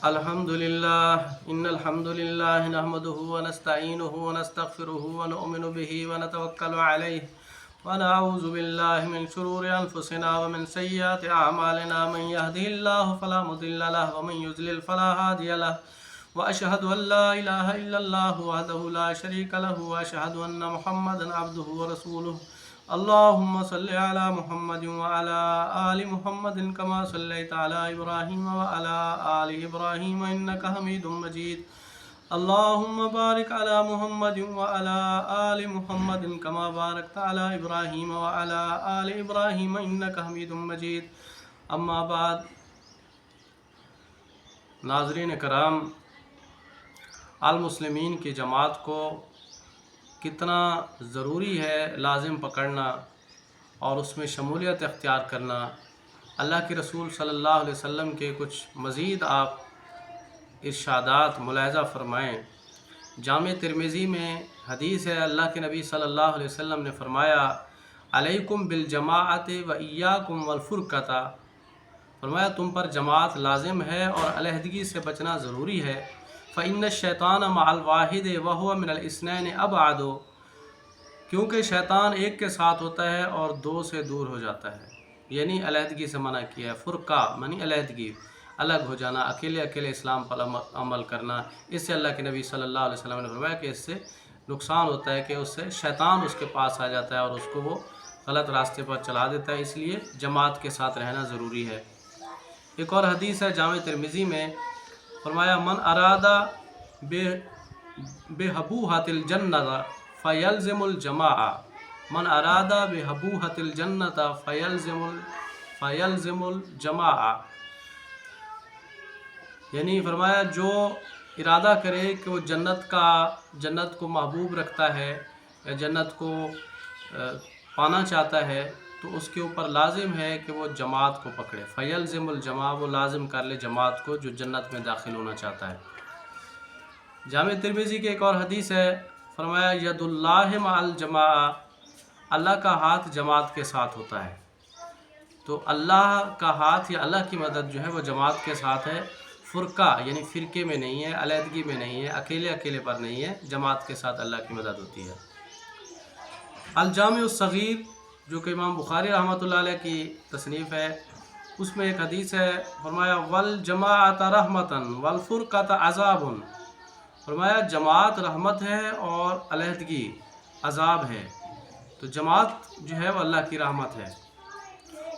अल्हम्दुलिल्लाह इन्नल हम्दुलिल्लाह नहमदुहु व नस्तईनुहु व नस्तगफिरुहु व नु'मिनु बिही व नतवक्कलु अलैहि व नऊज़ु बिल्लाहि मिन शुरूरि अनफुसिना व मिन सय्यिआति अअमालिना मन यहदिहिल्लाहु फला मुदिल्ल लहु व मन युज़लिल फला हादिय लहु व अशहदु अन ला इलाहा इल्लल्लाहु वहदहु ला शरीका लहु व अशहदु अन्न मुहम्मदन अब्दुहु व रसूलुहु। अल्लाहुम्मा सल्लि अला मुहम्मदिन व अला आलि मुहम्मदिन कमा सल्लैता अला इब्राहीम व अला आलि इब्राहीम इन्नका हमीदुम मजीद। अल्लाहुम्मा बारिक अला मुहम्मदिन व अला आलि मुहम्मदिन कमा बारकता अला इब्राहीम व अला आलि इब्राहीम इन्नका हमीदुम मजीद। अम्मा बाद, नाज़रीन कराम, अल मुस्लिमीन की जमात को कितना ज़रूरी है लाजिम पकड़ना और उसमें शमूलियत इख्तियार करना। अल्लाह के रसूल सल्लल्लाहु अलैहि वसल्लम के कुछ मज़ीद आप इरशादात मुलाहज़ा फ़रमाएँ। जामे तिरमिज़ी में हदीस है, अल्लाह के नबी सल्लल्लाहु अलैहि वसल्लम ने फ़रमाया, अलैकुम बिल जमाअति व इय्याकुम वल फ़ुरक़ता। फ़रमाया, तुम पर जमात लाजिम है और अलहदगी से बचना ज़रूरी है। फ़इन्न शैतान मअल वाहिद व हुवा मिनल इस्नैन अबअद। क्योंकि शैतान एक के साथ होता है और दो से दूर हो जाता है, यानी अलहदगी से मना किया है। फ़ुरक़ा मानी अलहदगी, अलग हो जाना, अकेले अकेले इस्लाम पर अमल करना। इससे अल्लाह के नबी सल्लल्लाहु अलैहि वसल्लम ने फरमाया कि इससे नुकसान होता है कि उससे शैतान उसके पास आ जाता है और उसको वो गलत रास्ते पर चला देता है। इसलिए जमात के साथ रहना ज़रूरी है। एक और हदीस है जामे तिरमिज़ी में, फरमाया, मन अरादा बेहबूहतिल जन्नत फ़यल्ज़िमुल जमाआ। मन अरादा बेहबूहतिल जन्नत फ़यल्ज़िमुल जमाआ। यानी फरमाया, जो इरादा करे कि वो जन्नत को महबूब रखता है या जन्नत को पाना चाहता है, तो उसके ऊपर लाजिम है कि वो जमात को पकड़े। फ़यल्ज़िमुल जमा, वो लाजिम कर ले जमात को जो जन्नत में दाखिल होना चाहता है। जामे तिरमिज़ी की एक और हदीस है, फरमाया, यदुल्लाहि मअल जमाआ। अल्लाह का हाथ जमात के साथ होता है। तो अल्लाह का हाथ या अल्लाह की मदद जो है वो जमात के साथ है। फ़ुरक़ा यानी फ़िरके में नहीं है, अलहदगी में नहीं है, अकेले अकेले पर नहीं है, जमात के साथ अल्लाह की मदद होती है। अल जामे उस सग़ीर, जो कि इमाम बुखारी रहमतुल्लाह अलैह की तसनीफ़ है, उसमें एक हदीस है, फरमाया, वल जमाअत रहमतन वल फ़ुरक़त अज़ाबुन। फरमाया, जमात रहमत है और अलहदगी अज़ाब है। तो जमात जो है वो अल्लाह की रहमत है।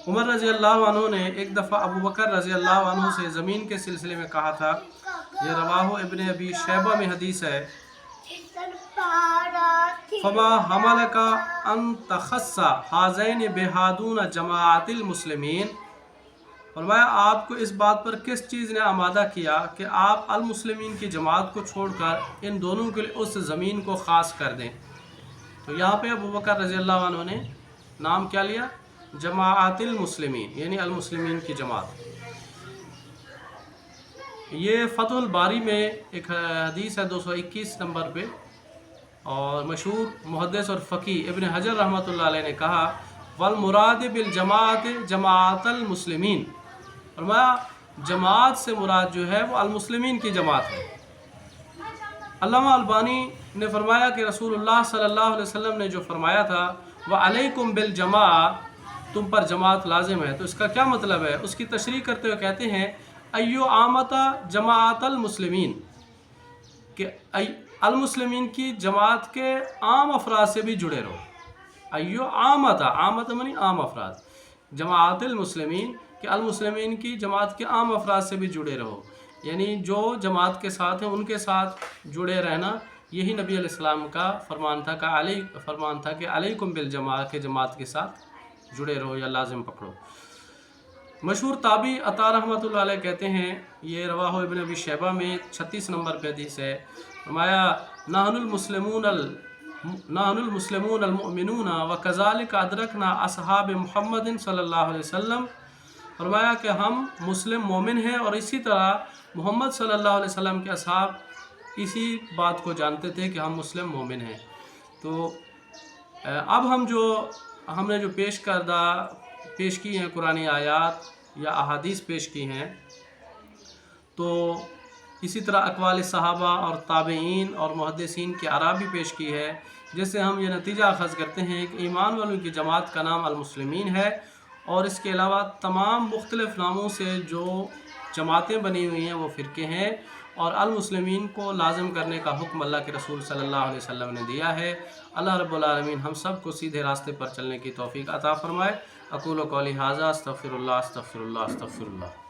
उमर रज़ी अल्लाह अन्हु ने एक दफ़ा अबू बकर रज़ी अल्लाह अन्हु से ज़मीन के सिलसिले में कहा था। ये रवाहु इब्न अबी शैबा में हदीस है। फमा हमलका अन तखस्सा हाज़ैन बेहादून जमाअतिल मुस्लिमीन। फरमाया, आपको इस बात पर किस चीज़ ने आमादा किया कि आप अल मुस्लिमीन की जमात को छोड़कर इन दोनों के लिए उस ज़मीन को ख़ास कर दें। तो यहाँ पे अबू बकर रज़ी अल्लाह अन्हु ने नाम क्या लिया? जमाअतिल मुस्लिमीन, यानी अल मुस्लिमीन की जमात। ये फ़तहुल बारी में एक हदीस है 221 नंबर पे, और मशहूर मुहद्दिस और फ़क़ीह इब्न हजर रहमतुल्लाह अलैह ने कहा, वल मुराद बिल जमात जमाअतल मुस्लिमीन। फरमाया, जमात से मुराद जो है वो अल मुस्लिमीन की जमात है। अल्लामा अलबानी ने फरमाया कि रसूलुल्लाह सल्लल्लाहु अलैहि वसल्लम ने जो फरमाया था, व अलैकुम बिल जमाआ, तुम पर जमात लाजिम है, तो इसका क्या मतलब है? उसकी तशरीह करते हुए कहते हैं, अय्यो आमता जमाअतल मुस्लिमीन, कि अल मुस्लिमीन की जमात के आम अफराद से भी जुड़े रहो। अय्यो आमता, आमता मनी आम अफराद, जमाअतल मुस्लिमीन कि अल मुस्लिमीन की जमात के आम अफराद से भी जुड़े रहो, यानी जो जमात के साथ हैं उनके साथ जुड़े रहना। यही नबी अलैहिस्सलाम का फरमान था कि अलैकुम बिल जमाअत, के जमात के साथ जुड़े रहो या लाजिम पकड़ो। मशहूर ताबी अता रहमतुल्लाह अलैह कहते हैं, ये रवाहु इब्न अबी शैबा में 36 नंबर पे हदीस है, फरमाया, नहनुल मुस्लिमून अल मुमिनून व कज़ालिक अदरकना असहाब मुहम्मदिन सल्लल्लाहु अलैहि वसल्लम। फरमाया कि हम मुस्लिम मोमिन हैं और इसी तरह मोहम्मद सल्लल्लाहु अलैहि वसल्लम के असहाब इसी बात को जानते थे कि हम मुस्लिम मोमिन हैं। तो अब हमने जो पेश की हैं कुरानी आयात या अहादीस पेश की हैं, تو اسی طرح اقوال صحابہ اور تابعین اور محدثین کی آراء بھی پیش کی ہے، جس سے ہم یہ نتیجہ اخذ کرتے ہیں کہ ایمان والوں کی جماعت کا نام المسلمین ہے، اور اس کے علاوہ تمام مختلف ناموں سے جو جماعتیں بنی ہوئی ہیں وہ فرقے ہیں، اور المسلمین کو لازم کرنے کا حکم اللہ کے رسول صلی اللہ علیہ وسلم نے دیا ہے۔ اللہ رب العالمین ہم سب کو سیدھے راستے پر چلنے کی توفیق عطا فرمائے۔ اقول قولی ھذا استغفر اللہ استغفر اللہ استغفر اللہ۔